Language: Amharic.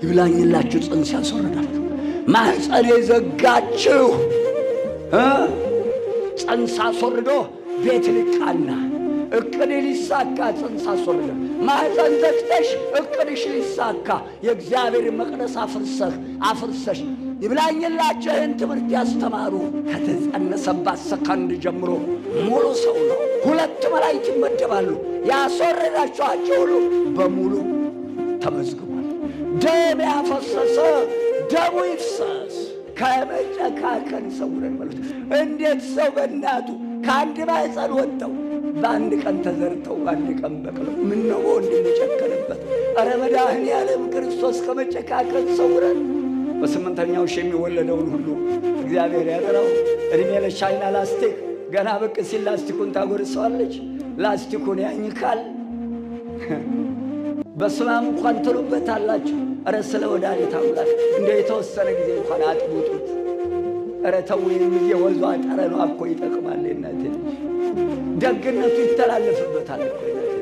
ይብላኝላችሁ ጽንስ ያስወርዳችሁ። ማህፀን የዘጋችሁ ጽንስ አስወርዶ ቤት ሊቃና እቅድ ሊሳካ ጽንስ አስወርዶ ማህፀን ዘግተሽ እቅድሽ ሊሳካ የእግዚአብሔር መቅደስ አፍርሰሽ ይብላኝላችሁን ትምህርት ያስተማሩ ከተጸነሰባት ሰከንድ ጀምሮ ሙሉ ሰው ነው። 2 መላእክት ይመደባሉ። ያስወረዳችኋቸው ሁሉ በሙሉ ተመዝግቧል። ደም ያፈሰሰ ደሙ ይፍሰስ። ከመጨካከን ሰውረን ማለት እንዴት ሰው በእናቱ ከአንድ ማህፀን ወጥተው በአንድ ቀን ተዘርተው በአንድ ቀን በቅለው ምነው እንድንጨከንበት? ኧረ መድኃኔዓለም ክርስቶስ ከመጨካከን ሰውረን። በ8ኛው ሺህ የሚወለደውን ሁሉ እግዚአብሔር ያጠራው። እድሜ ለቻይና ላስቲክ ገና ብቅ ሲል ላስቲኩን ታጎርሰዋለች። ላስቲኩን ያኝካል። በስማም እንኳን ትሉበታላችሁ። ኧረ ስለ ወዳጅ አምላክ እንደ የተወሰነ ጊዜ እንኳን አጥቡጡት። ኧረ ተው የወዟ ጠረኗ እኮ ይጠቅማል። እናቴ ደግነቱ ይተላለፍበታል እኮ እናቴ